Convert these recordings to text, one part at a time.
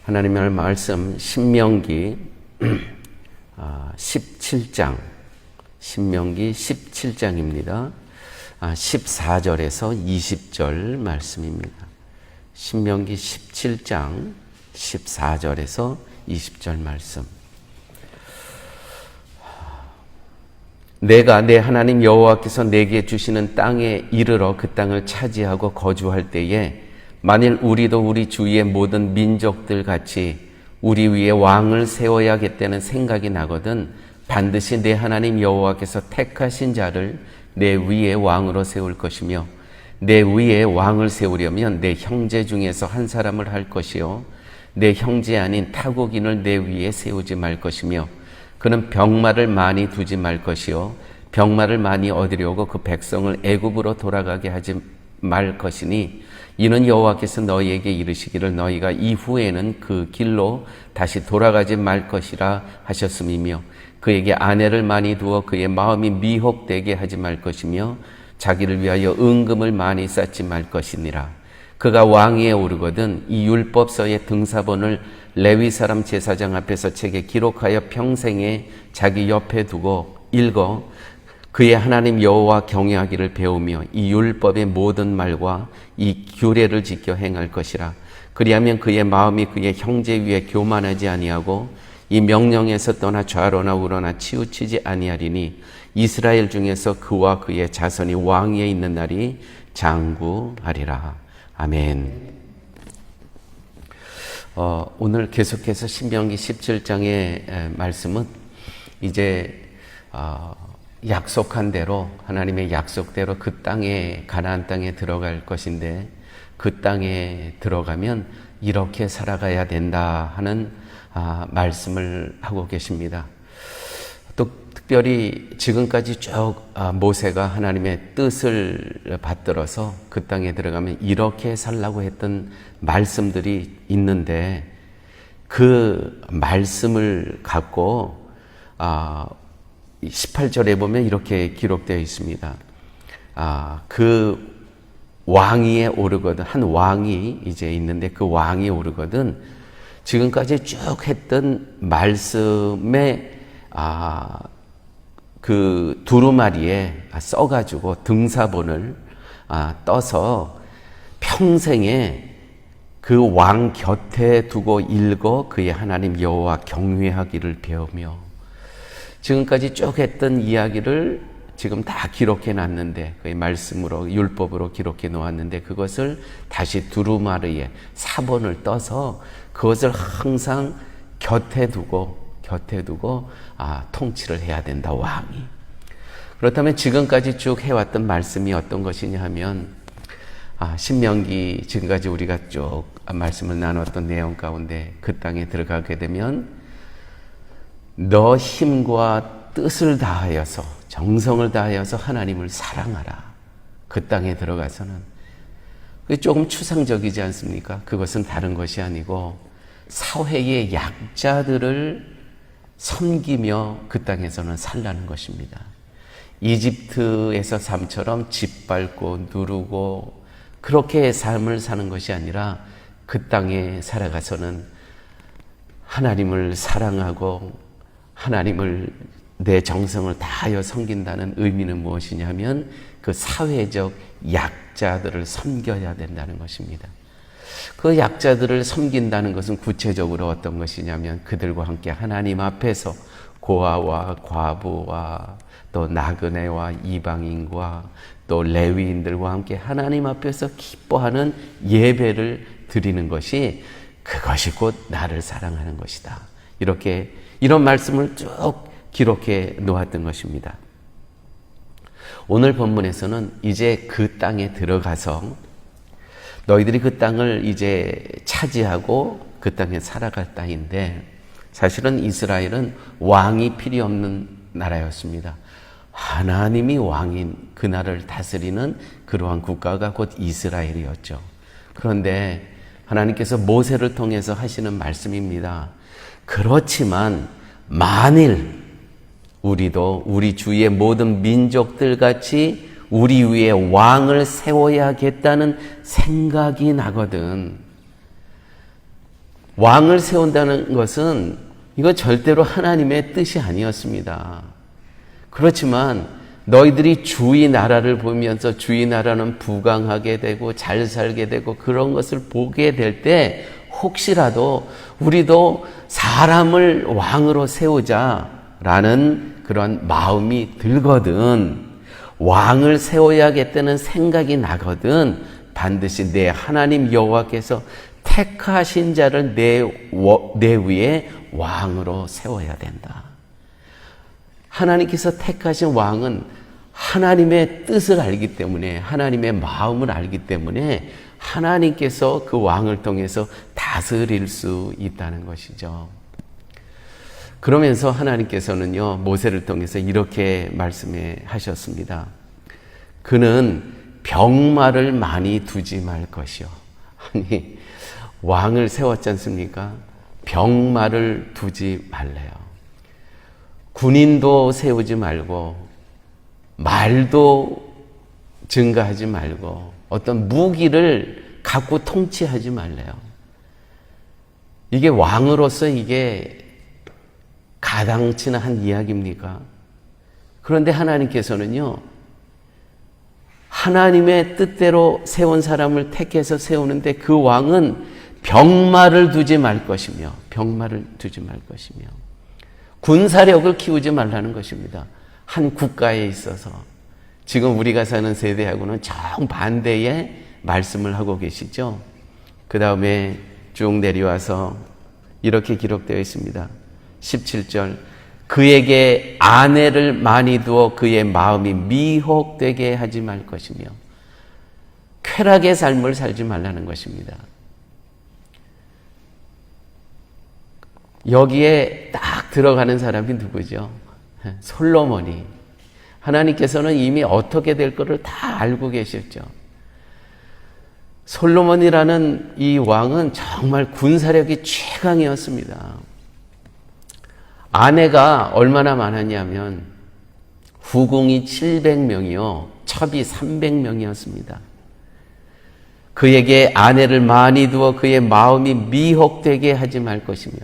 하나님의 말씀 신명기 17장 신명기 17장입니다. 14절에서 20절 말씀입니다. 신명기 17장 14절에서 20절 말씀. 내가 내 하나님 여호와께서 내게 주시는 땅에 이르러 그 땅을 차지하고 거주할 때에 만일 우리도 우리 주위의 모든 민족들 같이 우리 위에 왕을 세워야겠다는 생각이 나거든 반드시 내 하나님 여호와께서 택하신 자를 내 위에 왕으로 세울 것이며 내 위에 왕을 세우려면 내 형제 중에서 한 사람을 할 것이요 내 형제 아닌 타국인을 내 위에 세우지 말 것이며 그는 병마를 많이 두지 말 것이요 병마를 많이 얻으려고 그 백성을 애굽으로 돌아가게 하지 말 것이니 이는 여호와께서 너희에게 이르시기를 너희가 이후에는 그 길로 다시 돌아가지 말 것이라 하셨음이며 그에게 아내를 많이 두어 그의 마음이 미혹되게 하지 말 것이며 자기를 위하여 은금을 많이 쌓지 말 것이니라. 그가 왕위에 오르거든 이 율법서의 등사본을 레위 사람 제사장 앞에서 책에 기록하여 평생에 자기 옆에 두고 읽어 그의 하나님 여호와 경외하기를 배우며 이 율법의 모든 말과 이 규례를 지켜 행할 것이라. 그리하면 그의 마음이 그의 형제 위에 교만하지 아니하고 이 명령에서 떠나 좌로나 우로나 치우치지 아니하리니 이스라엘 중에서 그와 그의 자손이 왕위에 있는 날이 장구하리라. 아멘. 오늘 계속해서 신명기 17장의 말씀은 이제 약속한 대로 하나님의 약속대로 그 땅에 가나안 땅에 들어갈 것인데 그 땅에 들어가면 이렇게 살아가야 된다 하는 말씀을 하고 계십니다. 또 특별히 지금까지 쭉 모세가 하나님의 뜻을 받들어서 그 땅에 들어가면 이렇게 살라고 했던 말씀들이 있는데 그 말씀을 갖고 18절에 보면 이렇게 기록되어 있습니다. 그 왕위에 오르거든 한 왕이 이제 있는데 그 왕이 오르거든 지금까지 쭉 했던 말씀에 그 두루마리에 써가지고 등사본을 떠서 평생에 그 왕 곁에 두고 읽어 그의 하나님 여호와 경외하기를 배우며 지금까지 쭉 했던 이야기를 지금 다 기록해 놨는데 그의 말씀으로 율법으로 기록해 놓았는데 그것을 다시 두루마리에 사본을 떠서 그것을 항상 곁에 두고 통치를 해야 된다 왕이. 그렇다면 지금까지 쭉 해왔던 말씀이 어떤 것이냐 하면 신명기 지금까지 우리가 쭉 말씀을 나눴던 내용 가운데 그 땅에 들어가게 되면 너 힘과 뜻을 다하여서 정성을 다하여서 하나님을 사랑하라. 그 땅에 들어가서는 그게 조금 추상적이지 않습니까? 그것은 다른 것이 아니고 사회의 약자들을 섬기며 그 땅에서는 살라는 것입니다. 이집트에서 삶처럼 짓밟고 누르고 그렇게 삶을 사는 것이 아니라 그 땅에 살아가서는 하나님을 사랑하고 하나님을 내 정성을 다하여 섬긴다는 의미는 무엇이냐면 그 사회적 약자들을 섬겨야 된다는 것입니다. 그 약자들을 섬긴다는 것은 구체적으로 어떤 것이냐면 그들과 함께 하나님 앞에서 고아와 과부와 또 나그네와 이방인과 또 레위인들과 함께 하나님 앞에서 기뻐하는 예배를 드리는 것이 그것이 곧 나를 사랑하는 것이다. 이런 말씀을 쭉 기록해 놓았던 것입니다. 오늘 본문에서는 이제 그 땅에 들어가서 너희들이 그 땅을 이제 차지하고 그 땅에 살아갈 땅인데 사실은 이스라엘은 왕이 필요 없는 나라였습니다. 하나님이 왕인 그 나라를 다스리는 그러한 국가가 곧 이스라엘이었죠. 그런데 하나님께서 모세를 통해서 하시는 말씀입니다. 그렇지만 만일 우리도 우리 주위의 모든 민족들 같이 우리 위에 왕을 세워야겠다는 생각이 나거든 왕을 세운다는 것은 이건 절대로 하나님의 뜻이 아니었습니다. 그렇지만 너희들이 주의 나라를 보면서 주의 나라는 부강하게 되고 잘 살게 되고 그런 것을 보게 될 때 혹시라도 우리도 사람을 왕으로 세우자라는 그런 마음이 들거든, 왕을 세워야겠다는 생각이 나거든, 반드시 내 하나님 여호와께서 택하신 자를 내 위에 왕으로 세워야 된다. 하나님께서 택하신 왕은 하나님의 뜻을 알기 때문에, 하나님의 마음을 알기 때문에 하나님께서 그 왕을 통해서 다스릴 수 있다는 것이죠. 그러면서 하나님께서는요, 모세를 통해서 이렇게 말씀하셨습니다. 그는 병마를 많이 두지 말 것이요. 아니, 왕을 세웠지 않습니까? 병마를 두지 말래요. 군인도 세우지 말고 말도 증가하지 말고 어떤 무기를 갖고 통치하지 말래요. 이게 왕으로서 이게 가당치나 한 이야기입니까? 그런데 하나님께서는요, 하나님의 뜻대로 세운 사람을 택해서 세우는데 그 왕은 병마를 두지 말 것이며, 병마를 두지 말 것이며, 군사력을 키우지 말라는 것입니다. 한 국가에 있어서. 지금 우리가 사는 세대하고는 정반대의 말씀을 하고 계시죠. 그 다음에 쭉 내려와서 이렇게 기록되어 있습니다. 17절, 그에게 아내를 많이 두어 그의 마음이 미혹되게 하지 말 것이며, 쾌락의 삶을 살지 말라는 것입니다. 여기에 딱 들어가는 사람이 누구죠? 솔로몬이. 하나님께서는 이미 어떻게 될 것을 다 알고 계셨죠. 솔로몬이라는 이 왕은 정말 군사력이 최강이었습니다. 아내가 얼마나 많았냐면 후궁이 700명이요, 첩이 300명이었습니다. 그에게 아내를 많이 두어 그의 마음이 미혹되게 하지 말 것이며,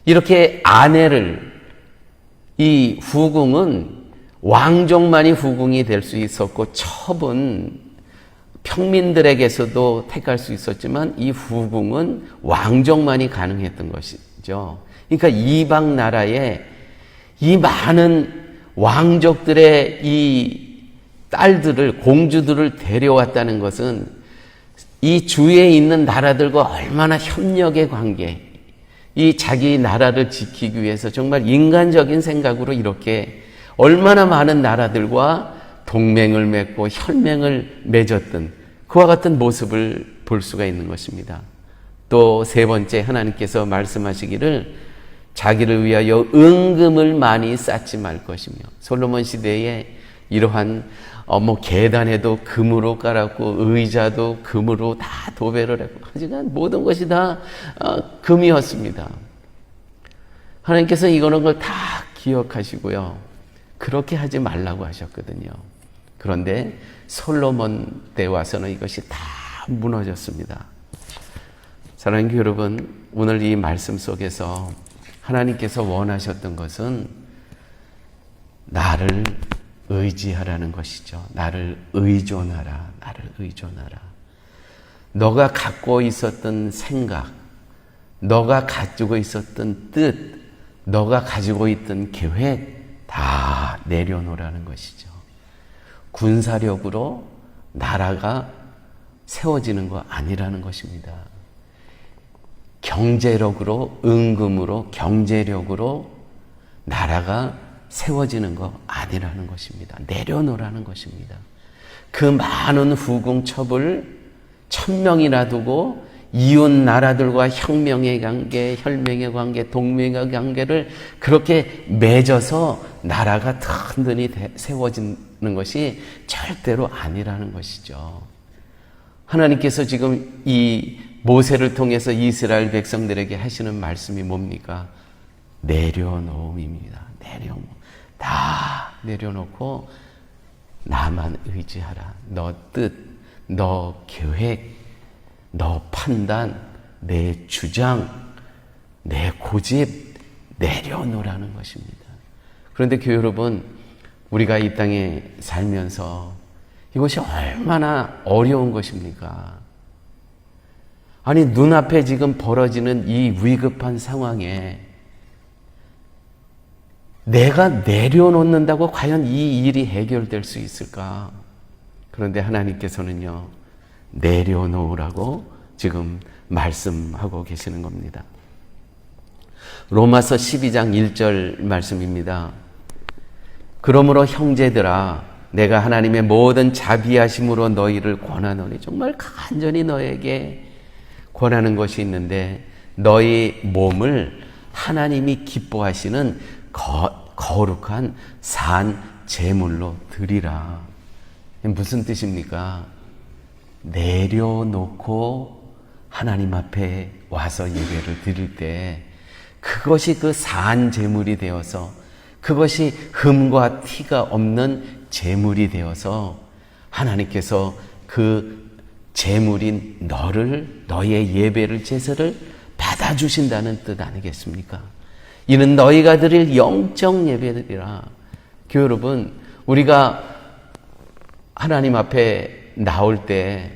이렇게 아내를, 이 후궁은 왕족만이 후궁이 될 수 있었고 첩은 평민들에게서도 택할 수 있었지만 이 후궁은 왕족만이 가능했던 것이죠. 그러니까 이방 나라에 이 많은 왕족들의 이 딸들을, 공주들을 데려왔다는 것은 이 주위에 있는 나라들과 얼마나 협력의 관계, 이 자기 나라를 지키기 위해서 정말 인간적인 생각으로 이렇게 얼마나 많은 나라들과 동맹을 맺고 혈맹을 맺었던 그와 같은 모습을 볼 수가 있는 것입니다. 또 세 번째, 하나님께서 말씀하시기를 자기를 위하여 은금을 많이 쌓지 말 것이며, 솔로몬 시대에 이러한 계단에도 금으로 깔았고 의자도 금으로 다 도배를 했고, 하지만 모든 것이 다 금이었습니다. 하나님께서 이거는 걸 다 기억하시고요, 그렇게 하지 말라고 하셨거든요. 그런데 솔로몬 때 와서는 이것이 다 무너졌습니다. 사랑하는 여러분, 오늘 이 말씀 속에서 하나님께서 원하셨던 것은 나를 의지하라는 것이죠. 나를 의존하라. 나를 의존하라. 너가 갖고 있었던 생각, 너가 가지고 있었던 뜻, 너가 가지고 있던 계획 다 내려놓으라는 것이죠. 군사력으로 나라가 세워지는 거 아니라는 것입니다. 경제력으로, 은금으로, 경제력으로 나라가 세워지는 거 아니라는 것입니다. 내려놓으라는 것입니다. 그 많은 후궁첩을 1000명이나 두고 이웃 나라들과 혁명의 관계, 혈맹의 관계, 동맹의 관계를 그렇게 맺어서 나라가 든든히 세워지는 것이 절대로 아니라는 것이죠. 하나님께서 지금 이 모세를 통해서 이스라엘 백성들에게 하시는 말씀이 뭡니까? 내려놓음입니다. 다 내려놓고 나만 의지하라. 너 뜻, 너 계획, 너 판단, 내 주장, 내 고집 내려놓으라는 것입니다. 그런데 교회 여러분, 우리가 이 땅에 살면서 이것이 얼마나 어려운 것입니까? 아니, 눈앞에 지금 벌어지는 이 위급한 상황에 내가 내려놓는다고 과연 이 일이 해결될 수 있을까? 그런데 하나님께서는요, 내려놓으라고 지금 말씀하고 계시는 겁니다. 로마서 12장 1절 말씀입니다. 그러므로 형제들아, 내가 하나님의 모든 자비하심으로 너희를 권하노니, 정말 간절히 너에게 권하는 것이 있는데, 너희 몸을 하나님이 기뻐하시는 거룩한 산 제물로 드리라. 무슨 뜻입니까? 내려놓고 하나님 앞에 와서 예배를 드릴 때 그것이 그 산 제물이 되어서, 그것이 흠과 티가 없는 제물이 되어서 하나님께서 그 제물인 너의 예배를, 제사를 받아주신다는 뜻 아니겠습니까? 이는 너희가 드릴 영적 예배들이라. 교회 여러분, 우리가 하나님 앞에 나올 때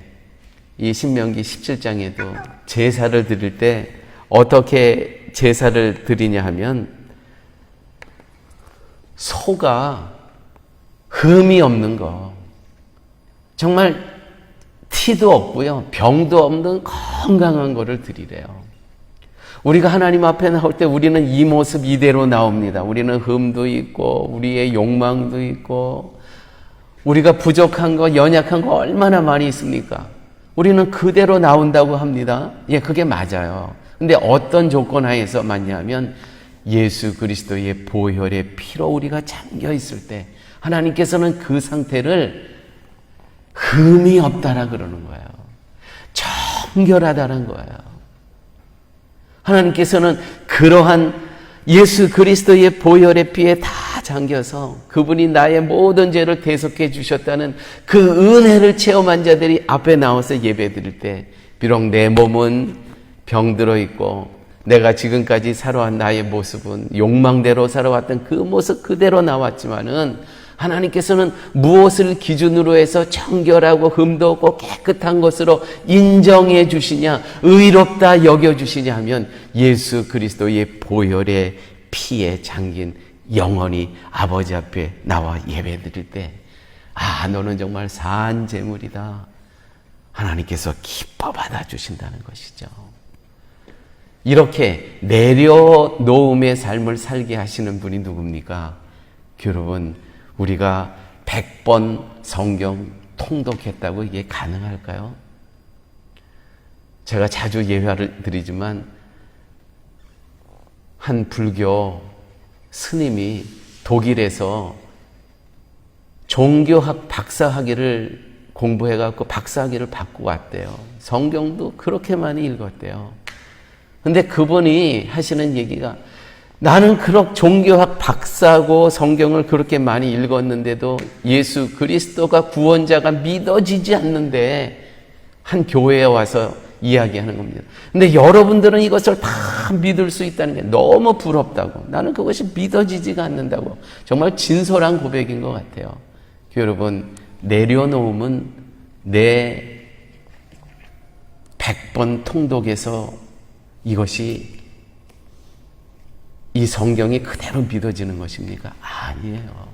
이 신명기 17장에도 제사를 드릴 때 어떻게 제사를 드리냐 하면, 소가 흠이 없는 거, 정말 티도 없고요, 병도 없는 건강한 거를 드리래요. 우리가 하나님 앞에 나올 때 우리는 이 모습 이대로 나옵니다. 우리는 흠도 있고 우리의 욕망도 있고 우리가 부족한 거, 연약한 거 얼마나 많이 있습니까? 우리는 그대로 나온다고 합니다. 예, 그게 맞아요. 근데 어떤 조건 하에서 맞냐면, 예수 그리스도의 보혈의 피로 우리가 잠겨 있을 때 하나님께서는 그 상태를 흠이 없다라 그러는 거예요. 정결하다는 거예요. 하나님께서는 그러한 예수 그리스도의 보혈의 피에 다 잠겨서 그분이 나의 모든 죄를 대속해 주셨다는 그 은혜를 체험한 자들이 앞에 나와서 예배 드릴 때, 비록 내 몸은 병들어 있고 내가 지금까지 살아온 나의 모습은 욕망대로 살아왔던 그 모습 그대로 나왔지만은, 하나님께서는 무엇을 기준으로 해서 정결하고 흠도 없고 깨끗한 것으로 인정해 주시냐, 의롭다 여겨 주시냐 하면, 예수 그리스도의 보혈의 피에 잠긴 영혼이 아버지 앞에 나와 예배 드릴 때, 아, 너는 정말 산 제물이다, 하나님께서 기뻐 받아 주신다는 것이죠. 이렇게 내려놓음의 삶을 살게 하시는 분이 누굽니까? 여러분, 우리가 100번 성경 통독했다고 이게 가능할까요? 제가 자주 예화를 드리지만, 한 불교 스님이 독일에서 종교학 박사학위를 공부해갖고 박사학위를 받고 왔대요. 성경도 그렇게 많이 읽었대요. 근데 그분이 하시는 얘기가, 나는 그렇게 종교학 박사고 성경을 그렇게 많이 읽었는데도 예수 그리스도가 구원자가 믿어지지 않는데, 한 교회에 와서 이야기하는 겁니다. 근데 여러분들은 이것을 다 믿을 수 있다는 게 너무 부럽다고, 나는 그것이 믿어지지가 않는다고. 정말 진솔한 고백인 것 같아요. 여러분, 내려놓음은 내 100번 통독에서 이것이, 이 성경이 그대로 믿어지는 것입니까? 아니에요.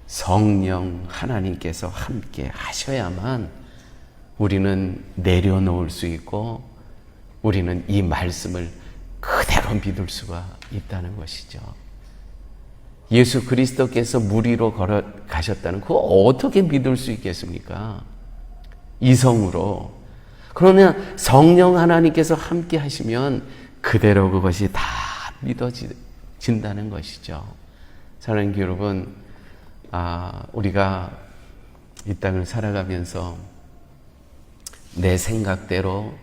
성령 하나님께서 함께 하셔야만 우리는 내려놓을 수 있고, 우리는 이 말씀을 그대로 믿을 수가 있다는 것이죠. 예수 그리스도께서 물 위로 걸어가셨다는, 그거 어떻게 믿을 수 있겠습니까? 이성으로. 그러면 성령 하나님께서 함께 하시면 그대로 그것이 다 믿어진다는 것이죠. 사랑하는 여러분, 우리가 이 땅을 살아가면서 내 생각대로,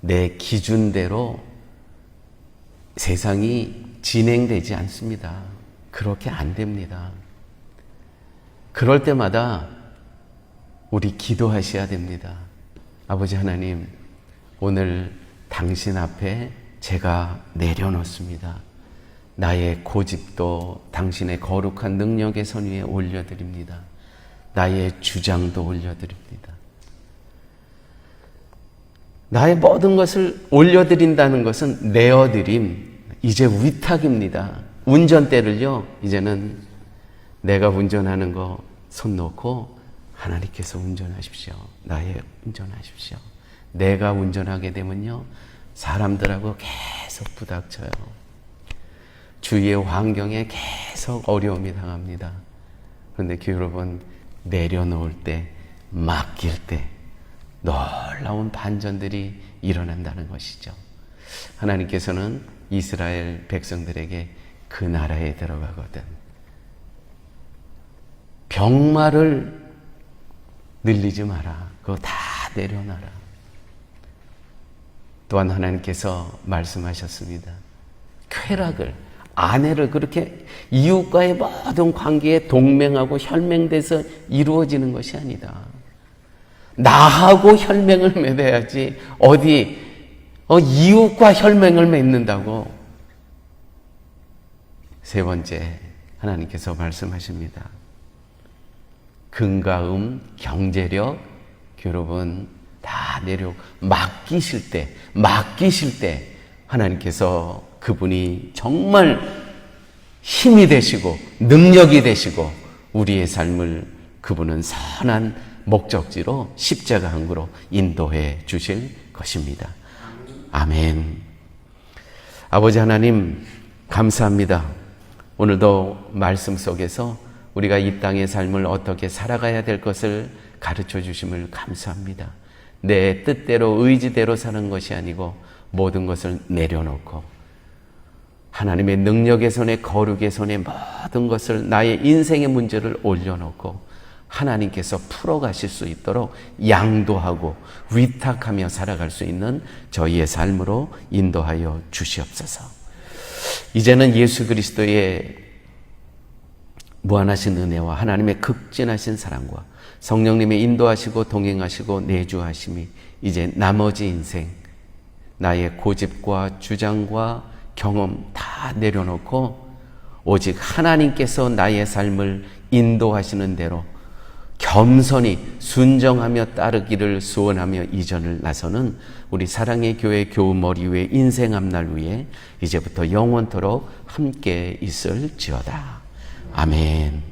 내 기준대로 세상이 진행되지 않습니다. 그렇게 안 됩니다. 그럴 때마다 우리 기도하셔야 됩니다. 아버지 하나님, 오늘 당신 앞에 제가 내려놓습니다. 나의 고집도 당신의 거룩한 능력의 선 위에 올려드립니다. 나의 주장도 올려드립니다. 나의 모든 것을 올려드린다는 것은 내어드림, 이제 위탁입니다. 운전대를요, 이제는 내가 운전하는 거 손 놓고 하나님께서 운전하십시오. 나의 운전하십시오. 내가 운전하게 되면요, 사람들하고 계속 부닥쳐요. 주위의 환경에 계속 어려움이 당합니다. 그런데 여러분, 내려놓을 때, 맡길 때 놀라운 반전들이 일어난다는 것이죠. 하나님께서는 이스라엘 백성들에게 그 나라에 들어가거든 병마를 늘리지 마라. 그거 다 내려놔라. 또한 하나님께서 말씀하셨습니다. 쾌락을, 아내를 그렇게 이웃과의 모든 관계에 동맹하고 혈맹돼서 이루어지는 것이 아니다. 나하고 혈맹을 맺어야지 어디 이웃과 혈맹을 맺는다고. 세 번째, 하나님께서 말씀하십니다. 금과 경제력, 여러분 다 맡기실 때 하나님께서 그분이 정말 힘이 되시고 능력이 되시고 우리의 삶을 그분은 선한 목적지로 십자가 항구로 인도해 주실 것입니다. 아멘. 아버지 하나님, 감사합니다. 오늘도 말씀 속에서 우리가 이 땅의 삶을 어떻게 살아가야 될 것을 가르쳐 주심을 감사합니다. 내 뜻대로 의지대로 사는 것이 아니고 모든 것을 내려놓고 하나님의 능력의 손에, 거룩의 손에 모든 것을, 나의 인생의 문제를 올려놓고 하나님께서 풀어가실 수 있도록 양도하고 위탁하며 살아갈 수 있는 저희의 삶으로 인도하여 주시옵소서. 이제는 예수 그리스도의 무한하신 은혜와 하나님의 극진하신 사랑과 성령님의 인도하시고 동행하시고 내주하심이 이제 나머지 인생, 나의 고집과 주장과 경험 다 내려놓고 오직 하나님께서 나의 삶을 인도하시는 대로 겸손히 순정하며 따르기를 소원하며 이전을 나서는 우리 사랑의 교회 교우머리 위에 인생 앞날 위에 이제부터 영원토록 함께 있을지어다. 아멘.